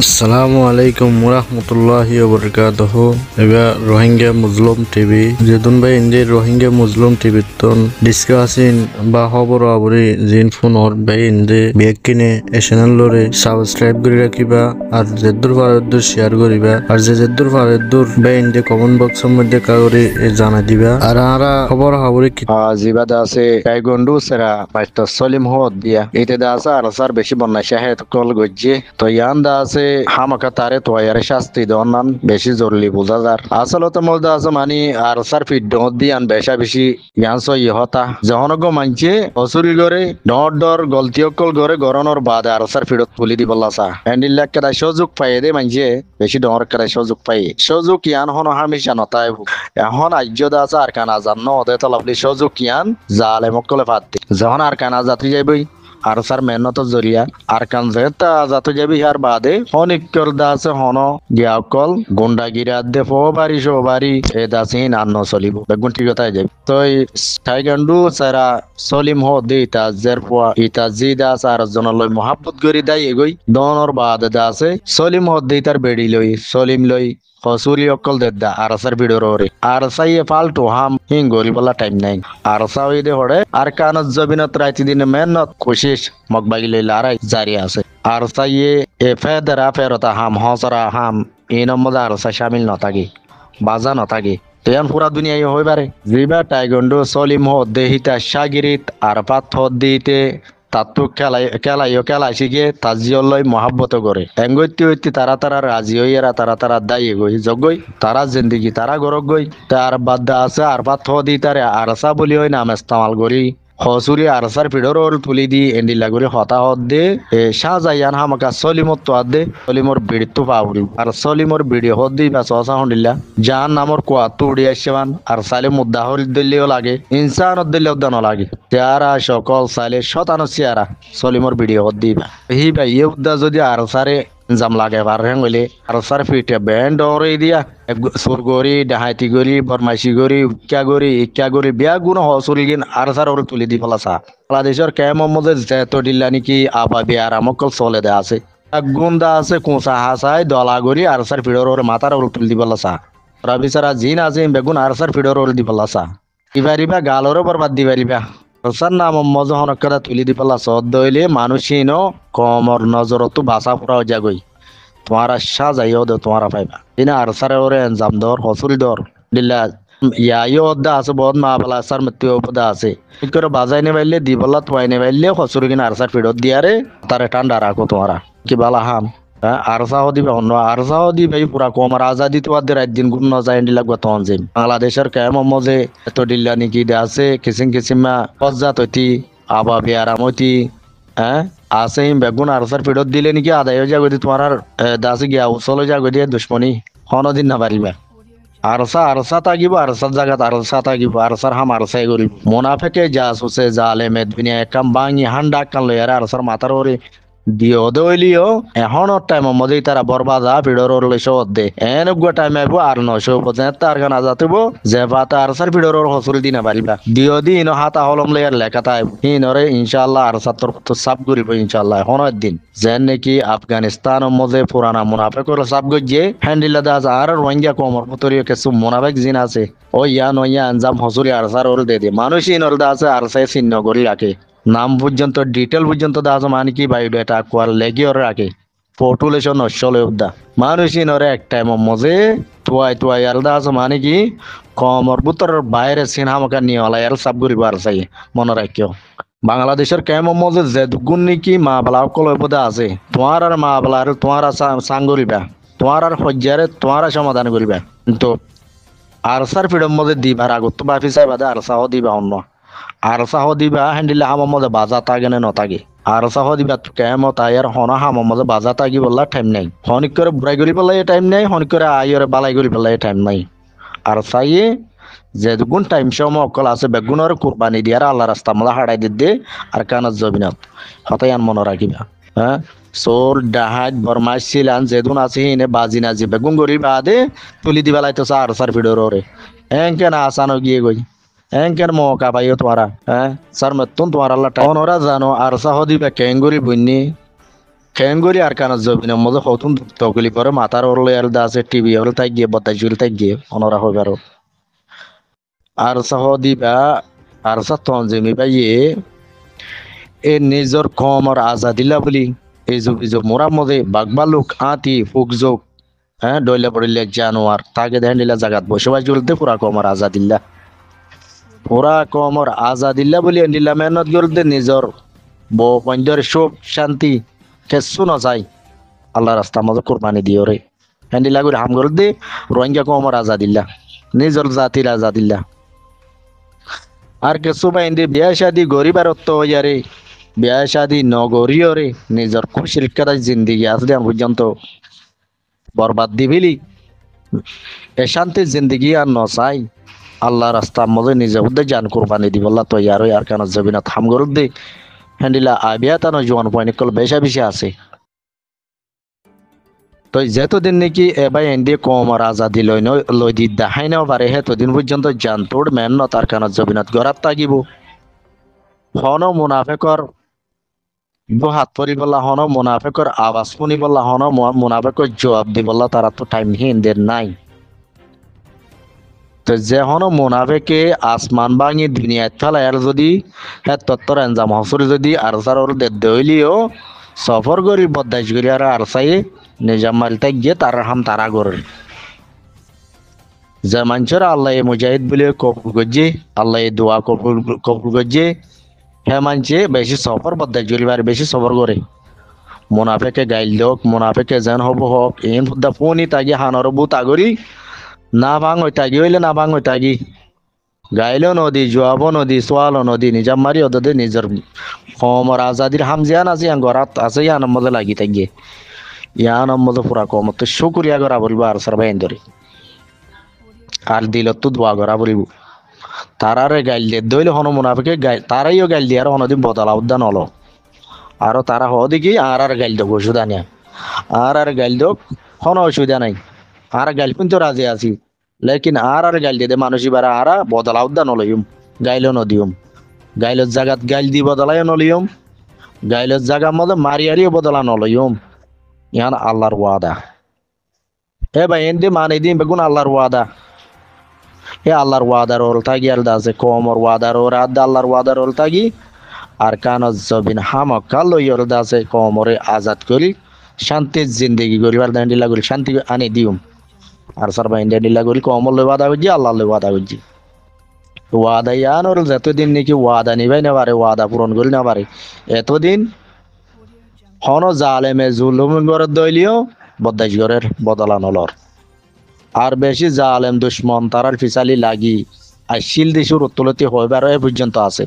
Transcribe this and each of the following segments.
আসসালামু আলাইকুম ওরহমতুল্লাহি ওবরকাতুহু। এবার রোহিঙ্গা মুসলিম টিভি যেদুন ভাই ইন্দি রোহিঙ্গা মুসলিম টিভি তন ডিসকাসিন বা খবর আবরি জিন ফোনর ভাই ইন্দি বেগ কিনে এ চ্যানেল লরে সাবস্ক্রাইব করে রাখিবা আর যেদুর ফারেদুর শেয়ার করিবা আর যেদুর ফারেদুর ভাই ইন্দি কমেন্ট বক্সের মধ্যে কাগরে জানা দিবা আর আরা খবর আবরি জিবাদা আছে গাইগন্ডু সেরা বাইতো সলিম হদ দিয়া এতে দা আছে আর সার বেশি বন্যা শাহেদ কল গজ্জে তো ইয়ান দা আছে হামাকা তারে তো ইয়ারে শাস্তি দন্নান বেশি জরুরি বোঝা যার আসলে মধ্যে আছে মানে আর সার ফিট ডট দিয়ান বেশা বেশি ইয়ান সই হতা যখন গো মানছে অসুরি করে ডর ডর গলতি অকল করে গরনের বাদে আর সার ফিডত তুলি দি বললা সা হ্যান্ডিল কেদা সুযোগ পাই দে মানছে বেশি ডর কেদা সুযোগ পাই সুযোগ ইয়ান হন হামেশা নতায় এখন আজ্যদা আছে আর কানা জান্ন ওদের তলাবলি সুযোগ ইয়ান জালে মকলে ফাতে যখন আর কানা জাতি যাইবই আর স্যার মেহনত জরিয়া আর কান যেটা যাতে যাবি আর বাদে অনেক করদা আছে হন গিয়া কল গুন্ডাগিরা দে ফোবারি সবারি এ দাসিন আন্ন চলিব বেগুন ঠিক কথাই যাবি তো টাইগান্ডু সারা সলিম হ দে ইতা জের পোয়া ইতা জি দাস আর জনলই মহাব্বত গরি দাই এগই দনর বাদে দাসে সলিম হ দে তার বেড়ি লই সলিম লই হসুরি অকল দেদা আরসার ভিডিওরে আরসাই ফালতু হাম হিং গরি বলা টাইম নাই আরসা হই দে হড়ে আর কানত জবিনত রাইতি দিন মেহনত কোশিশ মগবাগি লই লারাই জারি আছে আরসাই এ ফেদরা ফেরতা হাম হসরা হাম এই নম্বর আরসা শামিল নথাকি বাজা নথাকি তেয়ান পুরা দুনিয়ায় হইবারে জিবা টাইগন্ডু সলিম হ দেহিতা শাগিরিত আর পাথ দিতে তাতো খেলাইছি গে তাজিয়লই মহাব্বত করে এঙ্গৈতি হইতি তারা রাজি হইয়ারা তারা দায়ী গই জগই তারা জিন্দিগি তারা গরক গই তার বাদ্দা আছে আর পাথ দি তারে আরসা বলি হই নাম ইস্তেমাল করি হসুরি আরসার পিডর তুলি দি এন্ডিলা করে হতা হত দে শাহজাহান হামাকা সলিমত তো দে সলিমর বিড়ি তো পাউরি আর সলিমর বিড়ি হদ দি বা সসা হন্ডিল্লা জাহান নামর কোয়া তো উড়ি আসছেমান আর সালে মুদ্দা হল দিল্লিও লাগে ইনসান দিল্লিও দানো লাগে তেয়ারা সকল সালে শতানো চেয়ারা সলিমর বিড়ি হদ দিবা হি ভাই ইয়ে উদ্দা যদি আরসারে জাম লাগে পারে হইলে আরসার ফিটে ব্যান্ড ডরে দিয়া সুরগরি ডাহাইতি গরি বরমাইশি গরি ইক্কা গরি বিয়া গুণ হসুরি গিন আরসার ওর তুলি দি ফেলাসা বাংলাদেশের কে মোহাম্মদ যেত দিল্লা নাকি আবা বিয়ার আমকল চলে দে আছে গুন্দা আছে কোঁচা হাসাই দলা গরি আরসার ফিডর ওর মাথার ওর তুলি দি ফেলাসা ওরা বিচারা জিন আছে বেগুন আরসার ফিডর ওর দি ফেলাসা ইবারিবা গালরও বরবাদ দিবারিবা রসার নাম মজ হনকরা তুলি দি পেলা সদ দইলে মানুষই কমর নজরত বাসা পুরা যাগই তোমার আশা যাইও দে তোমার পাইবা দিনা আর সারে ওরে এনজাম দর হসুরি দর দিল্লা ইয়াইও অদ্দা আছে বহুত মা বলা সার মৃত্যু উপদা আছে ঠিক করে বাজাই নে বাইলে দি বলা তোয়াই নে বাইলে হসুরি কিনা আর সার ফিডত দিয়ারে তারে ঠান্ডা রাখো তোমারা কি বালা হাম আরসাও দিবে অন্য আরসাও দিবে পুরা কমর আজাদি তো আদের একদিন গুণ যায় লাগবে তখন যে বাংলাদেশের কেমন মজে এত ডিল্লা নাকি আছে কিসিমা পজ্জাত হইতি আবা বিয়ারাম হইতি আছে বেগুন আরসার ফিডত দিলে নাকি আদায় যাগো তোমার আর দাসে গিয়া উচলে যাগো দিয়ে দুশ্মনী হনদিন না পারিবা আরসা থাকিব আরসার জায়গাত আরসা থাকিব আরসার হাম আরসাই করিব মোনাফেকে যা সুসে জালে মেদবিনিয়া একাম বাঙি হান্ডা কান লইয়ারে আরসার মাথার ওরে দিও দইলিও এখনর টাইম মধ্যে তারা বরবাদা ভিডর লইছ দে এনেগুয়া টাইম আইব আর 900 পর্যন্ত তার গান আজাতিব যে ভাতা আর সার ভিডর হসুল দিনা পারিবা দিও দি ইনো হাতা হলম লইয়ার লেখাতা আইব হিনরে ইনশাআল্লাহ আর সাতর সাব করিব ইনশাআল্লাহ হনর দিন যেন নাকি আফগানিস্তান মধ্যে পুরানা মুনাফিকর সাব গজে হ্যান্ডিলা দাস আর রোহিঙ্গা কমর পুতরিও কিছু মুনাফিক জিন আছে ও ইয়া নয়া আঞ্জাম হসুরি আর সার ওর দে মানুষই নর দাস আর সাই চিহ্ন করি রাখে নাম পর্যন্ত ডিটেল পর্যন্ত দাস মানে কি বায়োডাটা কোয়ার লেগিও রাখে পপুলেশন নশলে উদ্দা মানুষই নরে এক টাইম মজে তুয়াই আর দাস মানে কি কমর বুতর বাইরে সিনেমাকা নিয়ে হলা আর সাব করিব আর চাই মনে রাখিও বাংলাদেশের কেমন মজে যে দুগুণ নাকি মা বলা কল আছে তোমার আর মা বলা আর তোমার সাং করিবা তোমার আর সজ্জারে তোমার সমাধান করিবা কিন্তু আরসার ফিডম মধ্যে দিবার আগত বাফি চাই বাদে আরসাহ দিবা অন্য আরসাহ দিবা হ্যান্ডিলে হামার মধ্যে বাজা থাকে না নথাকে আরসাহ দিবা কেমন তাইয়ার হন হামার মধ্যে বাজা থাকি বললা টাইম নাই হনিক করে বুড়াই করি পেলাই টাইম নাই হনিক করে আইয়রে বালাই করি পেলাই টাইম নাই আর চাইয়ে যে দুগুণ টাইম সময় অকল আছে বেগুনের কুরবানি দিয়ার আল্লাহ রাস্তা মালা হারাই দিতে আর কানত জবিনত হতাই মনে রাখিবা চোর ডাহাত বরমাই ছিলান যেদুন আছে এনে বাজি নাজি বেগুন গরি বাদে তুলি দিবা লাইতো আর সার ভিডরে এনকে না আসানো গিয়ে গই এনকেন মৌকা পাইও তোমারা স্যার মতন তোমার আল্লাহ ওরা জানো আর সাহদি বা কেঙ্গুরি বুঝনি খেঙ্গুরি আর কানা জবিনের মধ্যে হতুন তকলি পরে মাথার ওরলে আর দা আছে টিভি হল তাই গিয়ে বদাই জুল তাই গিয়ে অনরা হইব আর সহ দিবা আর সা তঞ্জিমি পাইয়ে এ নিজর কমর আজাদিল্লা বলি এই যে মোরা মধ্যে বাগবালুক আতি ফুকজোক হ্যাঁ ডইলে পড়িলে জানোয়ার তাকে দেখেন দিলা জাগাত বসবাস চলতে পুরা কমর আজাদিল্লা পুরা কমর আজাদিল্লা বলি এন্ডিলা মেহনত করতে নিজর বন্ধের সুখ শান্তি কেসু নজাই আল্লাহ রাস্তার মধ্যে কোরবানি দিও রে হ্যান্ডিলা করে হাম করে দে রোহিঙ্গা কমর আজাদিল্লা নিজর জাতির আজাদিল্লা আর কিছু বাইন্দি বিয়া শাদি গরিবার তো ইয়ারে বিয়া শাদি নগরীয় রে নিজর খুশির কাদা জিন্দিগি আসলে পর্যন্ত বরবাদ দিবিলি এ শান্তির জিন্দিগি আর নচাই আল্লাহ রাস্তার মধ্যে নিজে উদ্দে জান কোরবানি দিব আল্লাহ তো ইয়ার আর কানা যাবি না থাম গরুদ দে হ্যান্ডিলা আবিয়া তানো জোয়ান পয়েন্ট কল বেশা বেশি আছে তো যেতদিন নাকি এবার এন্ডি কম আর আজাদি লই দি দেখাই নাও পারে হেতদিন পর্যন্ত জানতোর মেন তার কানা জবিনাত গড়াত তাগিব হন মুনাফেকর দু হাত পরি বললা হন মুনাফেকর আওয়াজ শুনি বললা হন মুনাফেকর জবাব দি বললা তারা তো টাইম হিন্দের নাই তো যে হন মুনাফেকে আসমান ভাঙি দুনিয়াত ফেলায়ার যদি হ্যাঁ তত্তর এনজাম হসুর যদি আরসার ওর দইলিও সফর করি বদাইশ করি আর আরসাই নিজাম মারিতে গিয়ে তার হাম তারা গরের যে মানুষের আল্লাহ মুজাহিদ বলে কবুল করছে আল্লাহ দোয়া কবুল করছে হ্যাঁ মানছে বেশি সফর বদাইশ করি আর বেশি সফর করে মুনাফেকে গাইল হোক মুনাফেকে যেন হব হোক এন ফুদা ফোনই তাগি হানর বু তাগরি না ভাঙ ওই তাগি হইলে না ভাঙ ওই তাগি গাইলো নদী জোয়াবো নদী সোয়ালো নদী নিজাম মারি ওদের নিজের কমর আজাদির হামজিয়ান আছে গরাত আছে ইয়ান মধ্যে লাগি থাকি ইয়ান মধ্যে পুরা কম তো শুকুরিয়া করা বলবো আর সার ভাই ধরে আর দিল তো দোয়া করা বলব তারারে গাইল দিয়ে দইলে হন মুনাফিকে গাইল তারাইও গাইল দিয়ে আর হনদিন বদলা উদ্যান হলো আরো তারা হদিকে আর গাইল দেব অসুবিধা নেই আর গাইল দেব কোনো অসুবিধা নাই আর গাইল কিন্তু রাজি আছি লেকিন আর গাইল দিয়ে মানুষই বারা আর বদলা উদ্যান হলইম গাইল নদীম গাইলের জায়গাত গাইল দি বদলাই নলিয়ম গাইলের জায়গার মধ্যে মারিয়ারিও বদলা নলইম ইয়ান আল্লাহর ওয়াদা এ ভাই এন্দি মানে দিন বেগুন আল্লাহর ওয়াদা এ আল্লাহর ওয়াদার ওর থাকি আলদা আছে কমর ওয়াদার ওর আদা আল্লাহর ওয়াদার ওর থাকি আর কানজ জবিন হামকা লই ওর আছে কমরে আজাদ করি শান্তির জিন্দগি করিবার দান্ডিলা করি শান্তি আনি দিউম আর সারবা ইন্ডিয়া ডিলা করি কমর লই ওয়াদা করছি আল্লাহ লই ওয়াদা করছি ওয়াদা ইয়ান ওর যতদিন নাকি ওয়াদা নিবাই না পারে ওয়াদা পূরণ করি না পারে এতদিন হন জালেমে জুলুম করে দইলিও বদাইশ ঘরের বদলা নলর আর বেশি জালেম দুশ্মন তারার ফিসালি লাগি আর শিল দেশের উত্তলতি হইবার এ পর্যন্ত আছে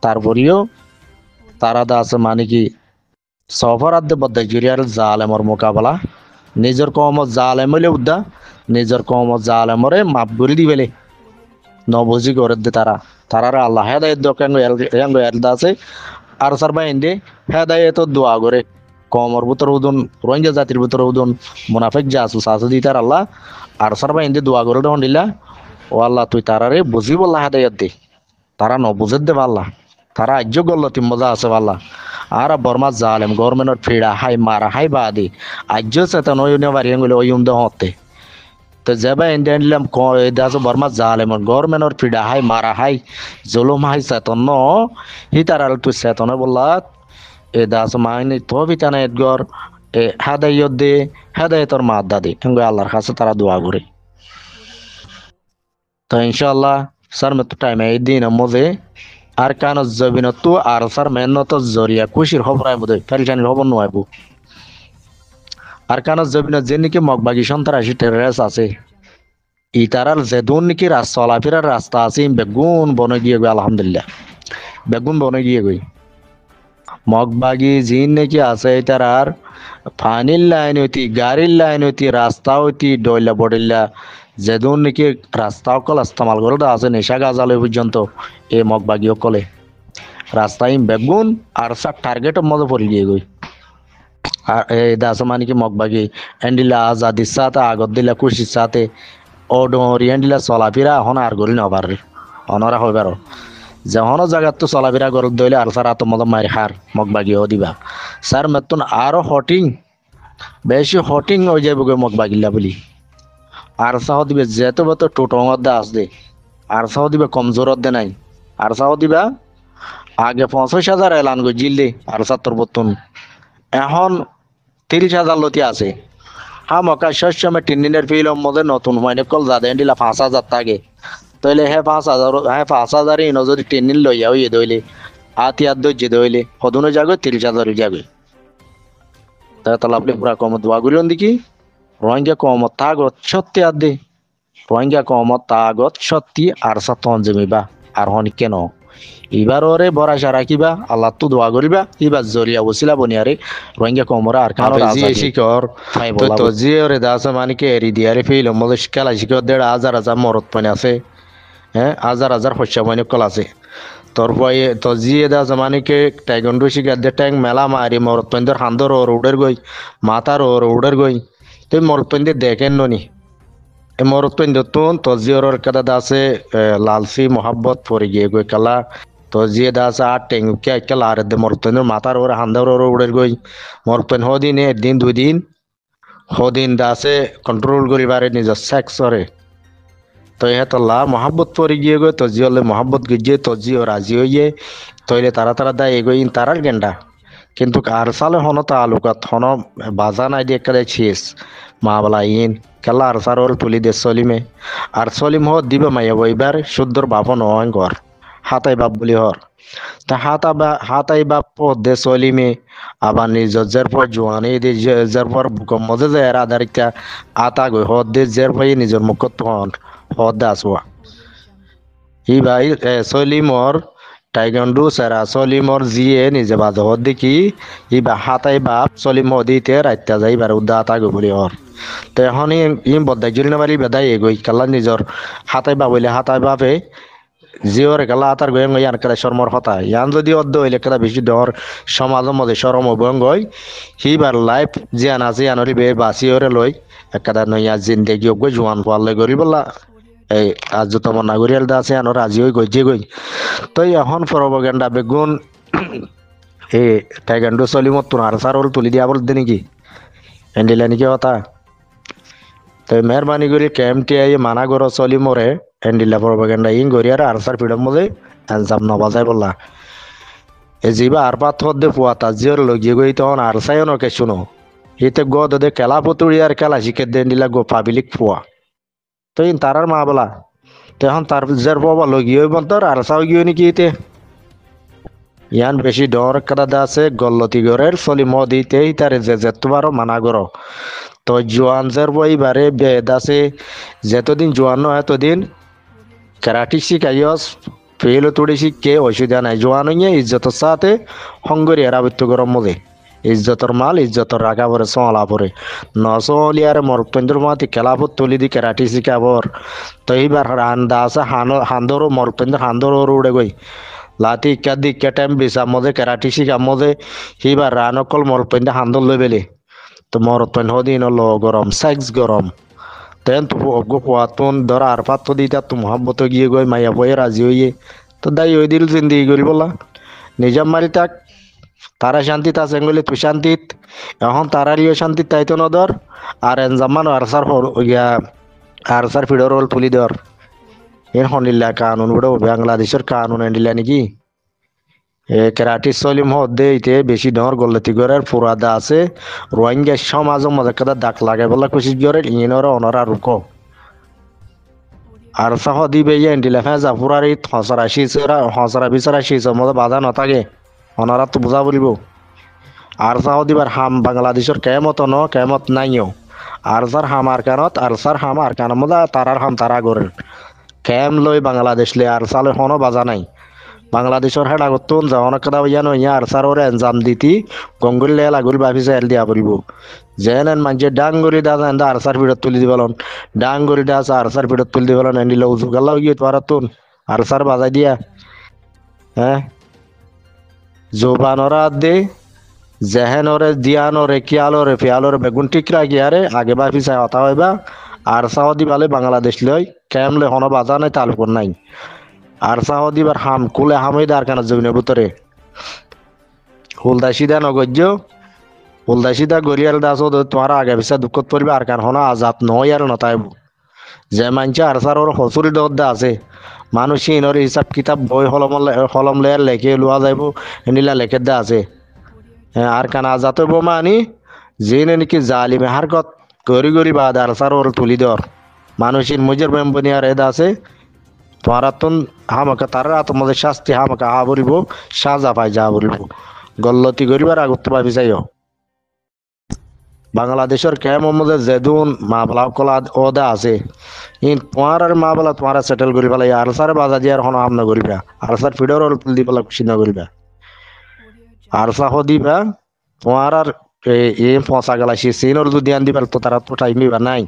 তারপরেও তারা দা আছে মানে কি সফর আদে বদাইশ ঘরিয়ার জালেমর মোকাবেলা নিজের কমত জালেম হইলে উদ্দা নিজের কমত জালেমরে মাপ করে দিবেলে নবজি করে দে তারার আল্লাহ হেদায়ত দোকান এলদা আছে আর সারবা ইন্ডে হেদায়ত দোয়া করে কমর ভিতর উদন রোহিঙ্গা জাতির ভিতর উদন মুনাফিক জাসুস আছে দি তার আল্লাহ আর সারবা ইন্ডে দোয়া করে দেন দিলা ও আল্লাহ তুই তারারে বুঝি বললা হেদায়ত দে তারা নবুঝে দে আল্লাহ তারা আজ্য গল্ল তিন মজা আছে আল্লাহ আর বর্মা জালেম গভর্নমেন্টর ফিড়া হাই মারা হাই বাদি আজ্য চেতন ওই বাড়িয়ে গেলে ওই উমদে হতে তো যাবা ইন্ডিয়ান দিলাম দাস বর্মা জালেম গভর্নমেন্টর ফিডা হাই মারা হাই জুলুম হাই চেতন হি তার আল তুই চেতনে বললা এ দাস মাইনি তো বিতানা এদগর এ হেদায়ত দে হেদায়তর মাদ্দা দে সঙ্গে আল্লাহর কাছে তারা দোয়া করে তো ইনশাআল্লাহ স্যার মতো টাইমে এই দিন মজে আর কান জবিন তো আর স্যার মেহনত জরিয়া খুশির খবর আইব দে ফেলজানির খবর নয়াইব আর কান জবিন যে নাকি মগবাগি সন্ত্রাসী টেররিস্ট আছে ই তারার যেদুন নাকি চলাফেরার রাস্তা আছে বেগুন বনে গিয়ে গই আলহামদুলিল্লাহ বেগুন বনে গিয়ে গই মগবাগি জিন নাকি আছে তারার পানির লাইন হইতি গাড়ির লাইন হইতি রাস্তা হইতি ডইলা বডিল্লা যেদুন নাকি রাস্তা অকল ইস্তেমাল করে আছে নেশা গাজালে পর্যন্ত এ মগবাগি অকলে রাস্তায় বেগুন আর সব টার্গেটের মধ্যে পড়ে গিয়ে গই আর এই দাস মানে কি মগবাগি এন্ডিলা আজাদির সাথে আগত দিলা খুশির সাথে ও ডরি এন্ডিলা চলাফেরা হন আর গলি নবার অনরা হইবার যখন জায়গাত তো চলাফেরা গরত দইলে আর সারা তো মদ মারি হার মগবাগি ও দিবা স্যার মতন আরো হটিং বেশি হটিং হয়ে যাবে গো মগ বাগিল্লা বলি আর সাহ দিবে যেত বত টোটঙত দা আসবে আর সাহ দিবে কমজোরত দে নাই আর সাহ দিবা আগে 50,000 এলান গো জিললে আর 70 বতন এখন 30,000 লতি আছে হ্যাঁ মকা শস্য মে 3 দিনের ফিল্ম মধ্যে নতুন মানে কল যা দেন দিলা 5,000 টাকে তাইলে হ্যাঁ 5,000 হ্যাঁ 5,000 ইনো যদি 3 দিন লইয়া হইয়ে দইলে আতি আদ দইয়ে দইলে হদুনো যাবে 30,000 যাবে তা তাহলে আপনি পুরা কম দোয়া করিলেন দেখি রোহিঙ্গা কমত তাগত সত্যি আদে রোহিঙ্গা কমত তাগত সত্যি আর সাতন জমিবা আর হনি কেন এবার ওরে ভরসা রাখিবা আল্লাহ তো দোয়া করিবা এবার জরিয়া বসিলা বনিয়ারে রোহিঙ্গা কমরা আর কানো রাজি শিকর তো জি ওরে দাস মানিকে এরি দিয়ারে ফিল মলে শিকালা শিকর 1,500 মরত পানি আছে হ্যাঁ 1,000 শস্য পানি কল আছে তোর পয়ে তো জি দাস মানিকে টাইগন্ডু শিকার দে ট্যাং মেলা মারি মরত পানি হান্দর ওর উড়ের গই মাতার ওর উড়ের গই তুই মরত পানি দেখেন ননি এ মরত পানি দতুন তো জি ওর কাদা দাসে লালসি মোহাব্বত পরে গিয়ে গই কালা তো জিয়ে দাস আর টেঙ্গু কে কেলা আর দে মরতনের মাথার ওরে হান্দার ওরে উড়ের গই মরতন হদিন একদিন 2 দিন হদিন দাসে কন্ট্রোল করিবারে নিজের সেক্স করে তো এ তল্লা মহাব্বত পরে গিয়ে গই তো জি হলে মহাব্বত গিয়ে তো জি ও রাজি হইয়ে তইলে তারা তারা দা এগোইন তারার গেন্ডা কিন্তু আর সালে হন তা আলুকাত হন বাজা নাই দিয়ে কালে ছিস মা বলা ইন কেলা আর সার ওর তুলি দে সলিমে আর সলিম হ দিবে মাইয়া বইবার শুদ্ধর বাপন হয় ঘর হাতাই বাপ বলি হর তা হাতাই বাপ দে সলিমে আবার নিজ জের পর জোয়ানি দে জের পর বুকম মজে যে এর আধারিকা আতা গই হদ দে জের পর নিজের মুখত হন হদ দে আসওয়া ই ভাই সলিমর টাইগন্ডু সেরা সলিমর জিয়ে নিজে বাজ হদ দেখি ই বা হাতাই বাপ সলিম হদিতে রাইতা যাইবার উদ্দা আতা গই বলি হর তো এখন ই বদাই জুল নামারি বেদাই এগই কালা নিজর হাতাই বাপ হইলে হাতাই বাপে জিওর গেলা আতার গোয়ং ইয়ান কেলা শর্মর হতা ইয়ান যদি অদ্দ হইলে কেলা বেশি ডর সমাজের মধ্যে শরম বয়ং গই হিবার লাইফ জিয়ান আছে ইয়ানরি বে বাসি ওরে লই একাদা নইয়া জিন্দেগি গো জোয়ান পালে গরি বলা এই আজ তোমার নাগরিয়াল দা আছে ইয়ানর আজি হই গই গই তো এখন প্রপাগান্ডা বেগুন এ টাইগান্ডো সলিমত তুন আর সার তুলি দিয়া বল দে নাকি এন্ডিলা নাকি হতা তো মেহরবানি করে ক্যাম্পটি আই মানা গর সলিমরে এন্ডিলা প্রপাগান্ডা ইন গরিয়ার আরসার ফিডম মধ্যে আনসাম নবাজাই বললা এ জিবা আর পাত হদ্দে পুয়া তাজিয়র লগিয়ে গই তখন আরসায়ন ওকে শুনো এতে গদ দে খেলা পুতুড়ি আর খেলা শিখে দেন দিলা গো পাবিলিক পুয়া তো ইন তারার মা বলা তখন তার জের বাবা লগিয়ে বন্তর আরসাও গিয়ে নাকি এতে ইয়ান বেশি ডর কাদা আছে গল্লতি গরের সলিম দিতে তারে যে তোমারও মানা গর তো জোয়ান জের বই বারে বেদ আছে যতদিন জোয়ান নয় এতদিন কেরাটি শিখাইয়স ফেল তুড়ি শিখকে অসুবিধা নাই জোয়ান হইয়া ইজ্জতের সাথে হঙ্গরি এরাবৃত্ত গরম মজে ইজ্জতর মাল ইজ্জতর রাখা পরে সলা পরে নসলিয়ার মরপেন্দ্র মাতি খেলাপত তুলি দি কেরাটি শিখাবর তো এইবার হান্দা আছে হান্দরও মরপেন্দ্র হান্দর উড়ে গই লাতি ইকা দি ইকা টাইম বিসার মধ্যে কেরাটি শিখার মধ্যে সেইবার রানকল মরপেন্দ্র হান্দর লই বেলে তো মরপেন হদিন হলো গরম সেক্স গরম তেন তো অজ্ঞ পোয়াতন ধর আর পাত তো দিতা তো মহাব্বত গিয়ে গই মাইয়া বয়ে রাজি হইয়ে তো দাই ওই দিল জিন্দিগি করি বলা নিজাম মারি তাক তারা শান্তিত আছে গেলে তুই শান্তিত এখন তারারিও শান্তিত তাইতো নদর আর এনজামান আরসার ফিডর হল তুলি দর এর হনিল্লা কানুন বড় বাংলাদেশের কানুন এন্ডিলা নাকি এ কেরাটি সলিম হদ্দে ইতে বেশি ডর গল্লতি গরের ফুরাদা আছে রোহিঙ্গা সমাজ মজা কাদা দাগ লাগে বলা কুশিস গরের ইনর অনরা রুকো আর সাহ দিবে এন্ডিলা ফেজা ফুরারি হসরা বিচরা শিস মজা বাধা নথাকে অনারা তো বুঝা বলিব আর সাহ দিবার হাম বাংলাদেশের কেমত কেমত নাইও আর সার হাম আর কানত আর সার হাম আর কান মজা তারার হাম তারা গরের কেম লই বাংলাদেশ লে আর সালে হনো বাজা নাই বাংলাদেশের হেড আগতুন যাওয়ান কথা ইয়ান ইয়া আর সার ওরে এনজাম দিতি গঙ্গুল লে লাগুল বাফি সেল দিয়া পড়িব যেন মানছে ডাঙ্গুরি দাস এন্দা আর সার ভিড়ত তুলি দিবলন ডাঙ্গুরি দাস আর সার ভিড়ত তুলি দিবলন এন্ডিলা উজু গাল্লাও গিয়ে তোরাতুন আর সার বাজাই দিয়া হ্যাঁ জোবানরা দে জেহেনরে দিয়ানরে কিয়ালরে ফিয়ালরে বেগুন টিকরা গিয়ারে আগে বাফি চাই হতা হইবা আর সাউদি বালে বাংলাদেশ লই কেমলে হন বাজা নাই তালুক নাই আর সাউদি বার হাম কুলে হামিদার কানা জমিনের ভিতরে হুলদাসিদা নগজ্য হুলদাসিদা গরিয়াল দাস তোমার আগে পিছা দুঃখত পড়বে আর কান হনা আজাদ নয় আর নতাইব যে মানছে আর সার ওর হসুরি দদ্দা আছে মানুষ ইনর হিসাব কিতাব বই হলম লেয়ার লেখে লোয়া যাইব এনিলা লেখে দা আছে আর কান আজাদ হইব মানি যে নাকি জালিমে হার কত গরি গরি বাদ আর সার ওর তুলি দর মানুষের মুজের বেম্বনি আর এদা আছে তোমার আতন হামাকা তার আত্মদের শাস্তি হামাকা হা বলিব সাজা পাই যা বলিব গল্লতি করিবার আগত ভাবি যাইও বাংলাদেশের কে মোহাম্মদের জেদুন মামলা কলা ওদা আছে ইন তোমার আর মামলা তোমার সেটেল করি পেলাই আর সার বাজা দিয়ে আর হন হাম না করিবা আর সার ফিডর দি পেলা খুশি না করিবা আর সাহ দিবা তোমার আর এ পচা গেলা সে সিনর যদি আন দিবার তো তারা তো টাইম দিবা নাই